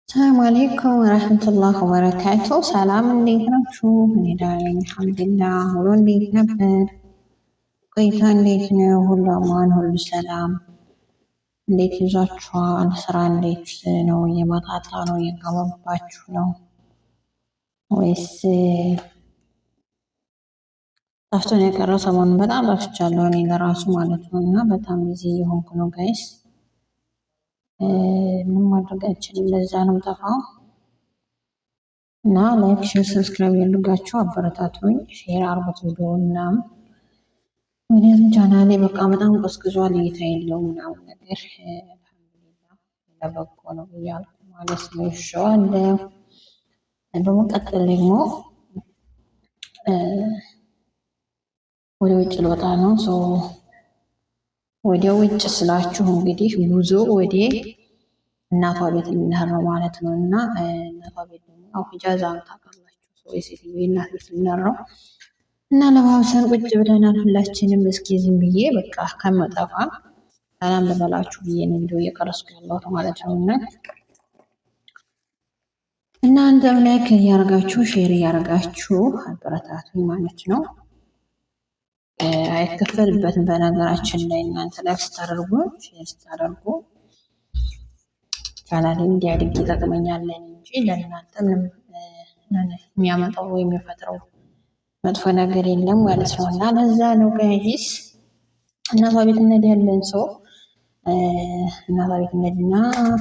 ሰላም አለይኩም ወራህመቱላህ ወበረካቱ። ሰላም እንዴት ናችሁ? እኔ ደህና ነኝ አልሐምዱሊላህ። ሁሉ እንዴት ነበር? ቆይታ እንዴት ነው? ሁሉ አማን፣ ሁሉ ሰላም? እንዴት ይዟችኋል? ስራ እንዴት ነው? እየመጣጣ ነው? እየገባባችሁ ነው ወይስ ጠፍቶ ነው የቀረው? ሰሞኑን በጣም ጠፍቻለሁ እኔ ለራሱ ማለት ነው። እና በጣም ቢዚ የሆንኩ ነው ጋይስ። ምንም ማድረግ አይችልም። ለዛ ነው ጠፋው። እና ላይክ፣ ሼር፣ ሰብስክራይብ ያድርጋችሁ፣ አበረታቱኝ፣ ሼር አርጉት ቪዲዮ ምናምን። ምክንያቱም ቻናሌ በቃ በጣም ቀዝቅዟል፣ እይታ የለውም ምናምን ነገር። አልሐምዱሊላህ ለበጎ ነው እያልኩ ማለት ነው። ይሻላል። በመቀጠል ደግሞ ወደ ውጭ ልወጣ ነው። ወደ ውጭ ስላችሁ እንግዲህ ጉዞ ወደ እናቷ ቤት ልንሄድ ነው ማለት ነው። እና እናቷ ቤት ደግሞ ያው ሂጃዛ ታውቃላችሁ፣ ሰው የሴትዮ የእናት ቤት ልንሄድ ነው እና ለባብሰን ቁጭ ብለናል ሁላችንም። እስኪ ዝም ብዬ በቃ ከመጠፋ ሰላም ልበላችሁ ብዬ ነው ቪዲዮ እየቀረስኩ ያለሁት ማለት ነው። እና እናንተም ላይክ እያደረጋችሁ ሼር እያደረጋችሁ አበረታቱኝ ማለት ነው። አይከፈልበትም በነገራችን ላይ እናንተ ላይክ ስታደርጉ ሼር ስታደርጉ ቻናሌ እንዲያድግ ይጠቅመኛለን እንጂ ለእናንተ ምንም የሚያመጣው ወይም የሚፈጥረው መጥፎ ነገር የለም ማለት ነው። እና ለዛ ነው ጋይስ እናቷ ቤት እንሄዳለን። ሰው እናቷ ቤት እንሄድና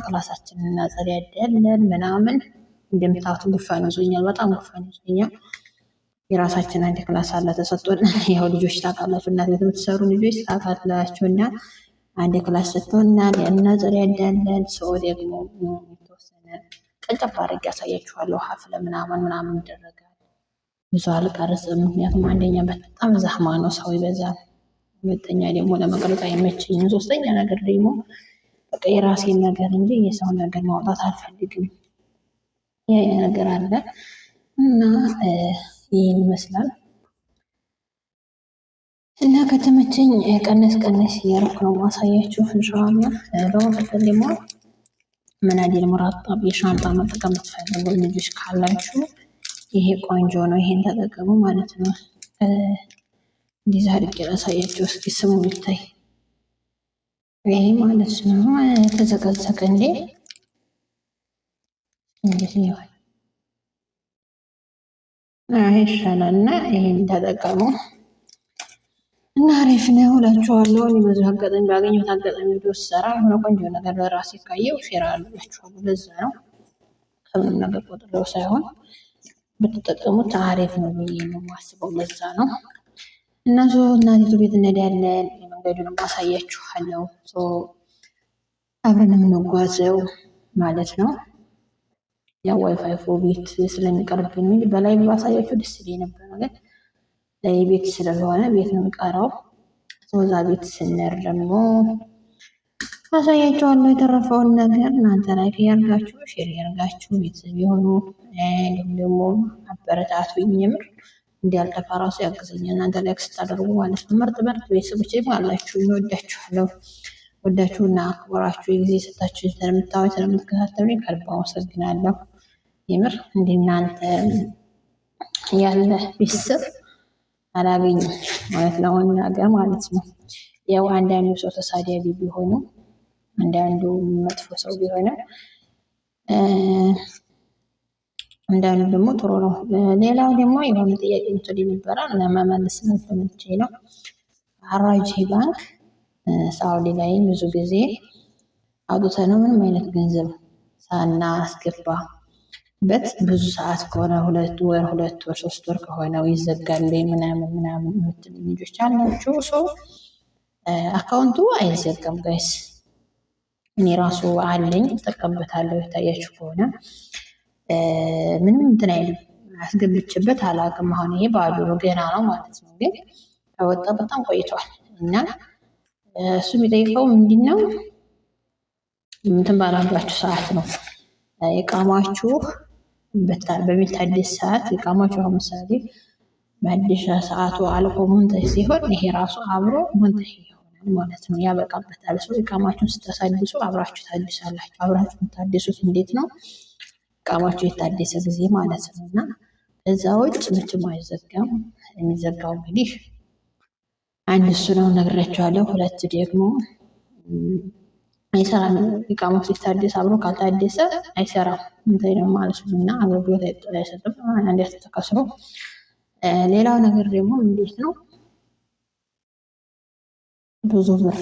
ክላሳችንን እናጸዳዳለን ምናምን። እንደምታዩት ጉፋን ይዞኛል፣ በጣም ጉፋን ይዞኛል። የራሳችን አንድ ክላስ አለ ተሰጥቶን፣ ያው ልጆች ታውቃላችሁ፣ እናት ቤት የምትሰሩ ልጆች ታውቃላችሁ። እና አንድ ክላስ ሰጥቶናል፣ እናጸዳዳለን። ሰው ደግሞ የተወሰነ ቀንጨብ አድርጌ ያሳያችኋለሁ። ሀፍለ ምናምን ይደረጋል። ብዙ አልቀርጽም፣ ምክንያቱም አንደኛ በጣም ዛህማ ነው፣ ሰው ይበዛል። ሁለተኛ ደግሞ ለመቅረጽ አይመችኝም። ሶስተኛ ነገር ደግሞ በቃ የራሴን ነገር እንጂ የሰው ነገር ማውጣት አልፈልግም። ይሄ ነገር አለ እና ይህን ይመስላል። እና ከተመቸኝ ቀነስ እያደረኩ ነው ማሳያችሁ ኢንሻአላህ። በመቀጠል ደግሞ መናዲል ሙራጣብ የሻንጣ መጠቀም የምትፈልጉ ልጆች ካላችሁ ይሄ ቆንጆ ነው፣ ይሄን ተጠቀሙ ማለት ነው። እንዲህ አድርጌ ላሳያችሁ እስኪ ስሙ ይታይ። ይሄ ማለት ነው ተዘቀዘቀ እንዴ እንግዲህ ይሆን ይሻላል። እና ይሄን ተጠቀሙ እና አሪፍ ነው እላችኋለሁ። እኔ በዚህ አጋጣሚ ባገኘሁት አጋጣሚ ቪዲዮ ስሰራ የሆነ ቆንጆ ነገር ለራሴ ካየው ሼር አድርጋችኋለሁ። ለዛ ነው ከምንም ነገር ቆጥረው ሳይሆን ብትጠቀሙት አሪፍ ነው ብዬ ነው የማስበው። ለዛ ነው እና እናቲቱ ቤት እንሄዳለን። መንገዱንም አሳያችኋለሁ። አብረን የምንጓዘው ማለት ነው። ያው ዋይፋይ ቤት ስለሚቀርብኝ እንጂ በላይ ባሳያችሁ ደስ ይለኝ ነበር፣ ግን ላይ ቤት ስለሆነ ቤት ነው የሚቀረው። እዛ ቤት ስንር ደግሞ አሳያችኋለሁ የተረፈውን ነገር። እናንተ ላይክ ያርጋችሁ ሼር ያርጋችሁ ቤተሰብ የሆኑ እንዲሁም ደግሞ አበረታቱኝ። የምር እንዲያልጠፋ ራሱ ያግዘኛል እናንተ ላይክ ስታደርጉ ማለት ነው። ምርጥ ቤተሰቦች ደግሞ አላችሁ፣ እንወዳችኋለሁ። ወዳችሁና አክብራችሁ የጊዜ ሰጣችሁ ስለምታዩ ስለምትከታተሉኝ ከልብ አመሰግናለሁ። የምር እንደናንተ ያለ ቤተሰብ አላገኝም ማለት ለመናገር ማለት ነው። ያው አንዳንዱ ሰው ተሳዳቢ ቢሆንም አንዳንዱ መጥፎ ሰው ቢሆንም አንዳንዱ ደግሞ ጥሩ ነው። ሌላው ደግሞ የሆነ ጥያቄ ምትል ነበረ ለመመለስ ነው። አራጂ ባንክ ሳውዲ ላይ ብዙ ጊዜ አውጥተነው ምንም አይነት ገንዘብ ሳናስገባበት ብዙ ሰዓት ከሆነ 2 ወር 3 ወር ከሆነው ይዘጋል ምናምን የምትሉ ልጆች አላችሁ። ሰው አካውንቱ አይዘጋም ጋይስ። እኔ ራሱ አለኝ እጠቀምበታለሁ። የታያችሁ ከሆነ ምንም እንትን አይልም። አስገብቼበት አላውቅም። አሁን ይሄ ባዶ ነው ገና ነው ማለት ነው። ግን ከወጣ በጣም ቆይቷል እና እሱ የሚጠይቀው ምንድነው እንትን ባላባችሁ ሰዓት ነው የቃማችሁ በሚታደስ ሰዓት የቃማችሁ። አሁን ምሳሌ ማደሻ ሰዓቱ አልቆ ሙንተህ ሲሆን ይሄ ራሱ አብሮ ሙንተህ ይሆናል ያበቃል ማለት ነው። ያበቃበታል። ሰው ኢቃማችሁን ስታሳድሱ አብራችሁ ታድሳላችሁ። አብራችሁ የምታድሱት እንዴት ነው? ኢቃማችሁ የታደሰ ጊዜ ማለት ነው። እና እዛ ውጭ መቼም አይዘጋም። የሚዘጋው እንግዲህ አንድ እሱ ነው ነግሬያቸዋለሁ። ሁለት ደግሞ አይሰራም። ኢቃማው ሲታደስ አብሮ ካልታደሰ አይሰራም እንትን ነው ማለት ነው። እና አገልግሎት አይሰጥም። አንዴ ተከስሮ ሌላው ነገር ደግሞ እንዴት ነው? ብዙ ብር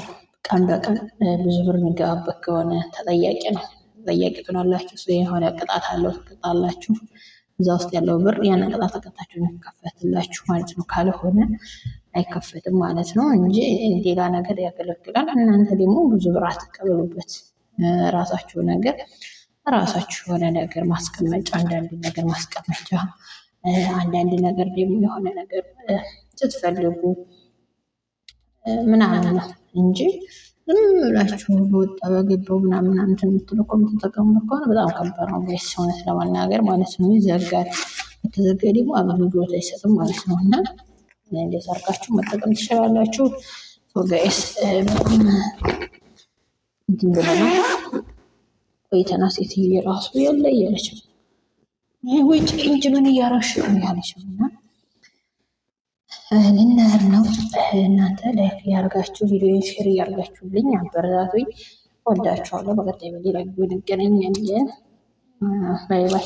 ቀን በቀን ብዙ ብር የሚገባበት ከሆነ ተጠያቂ ነው። ተጠያቂ ትሆናላችሁ። የሆነ ቅጣት አለው፣ ትቀጣላችሁ። እዛ ውስጥ ያለው ብር ያን ቅጣት ተቀጣችሁ የሚከፈትላችሁ ማለት ነው። ካልሆነ አይከፈትም ማለት ነው እንጂ ሌላ ነገር ያገለግላል። እናንተ ደግሞ ብዙ ብር አትቀበሉበት። ራሳችሁ ነገር ራሳችሁ የሆነ ነገር ማስቀመጫ፣ አንዳንድ ነገር ማስቀመጫ፣ አንዳንድ ነገር ደግሞ የሆነ ነገር ስትፈልጉ ምናምን ነው እንጂ ዝም ብላችሁ በወጣ በገባው ምናምን እንትን የምትሉ እኮ የምትጠቀሙበት ከሆነ በጣም ከባድ ነው። ጋይስ እውነት ለመናገር ማለት ነው። ይዘጋል። ከተዘጋ ደግሞ አገልግሎት አይሰጥም ማለት ነው። እና እንደዛ አድርጋችሁ መጠቀም ትችላላችሁ። ጋይስ እንትን ብለናል ቆይተና ሴትዮ የራሱ የለ እያለች ነው ውጭ እንጂ ምን እያረሽ ነው ያለች ነው። እና ልናር ነው። እናንተ ላይክ ያርጋችሁ ቪዲዮ ሼር እያርጋችሁልኝ አበረታቱኝ። ወዳችኋለሁ። በቀጣይ በሌላ ቪዲዮ እንገናኛለን። ባይ ባይ።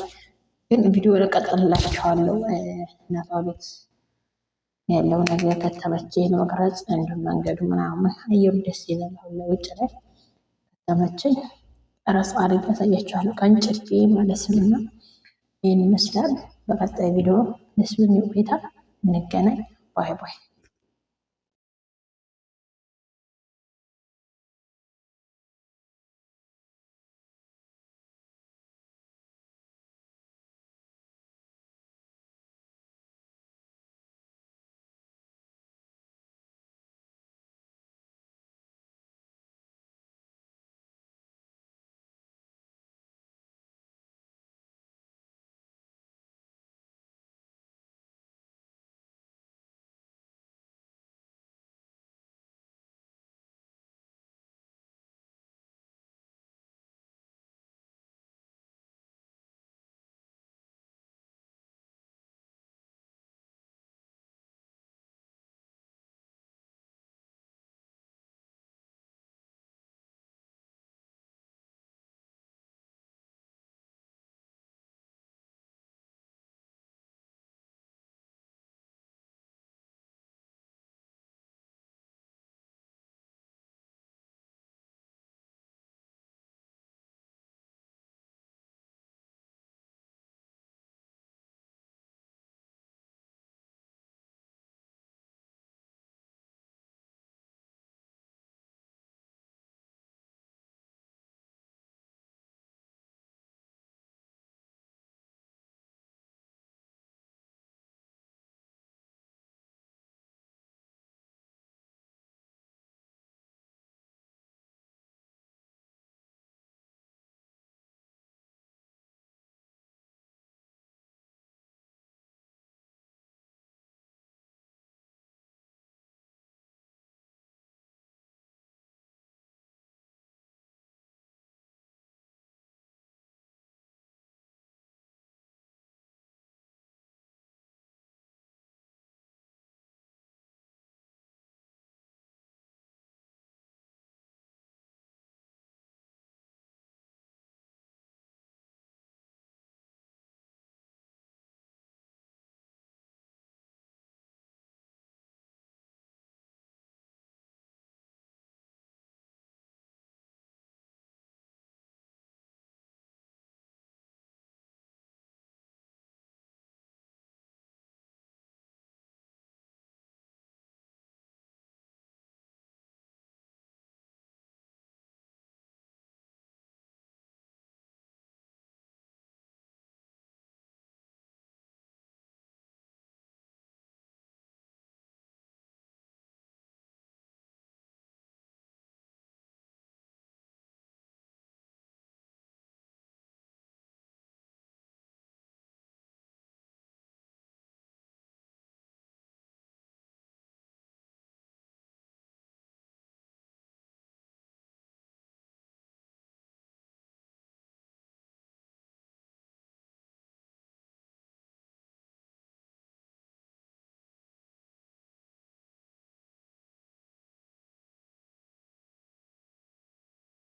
ግን ቪዲዮ ለቀጥልላችኋለሁ። እናቷ ቤት ያለው ነገር ከተመቸኝ መቅረጽ፣ እንዲሁም መንገዱ ምናምን አየሩ ደስ ይላል። አሁን ውጭ ላይ ከተመቸኝ ቀረጽ አድርጌ ያሳያችኋለሁ። ቀንጭቤ ማለት ነው። ይህን ይመስላል። በቀጣይ ቪዲዮ ደስ በሚል ሁኔታ እንገናኝ። ባይ ባይ።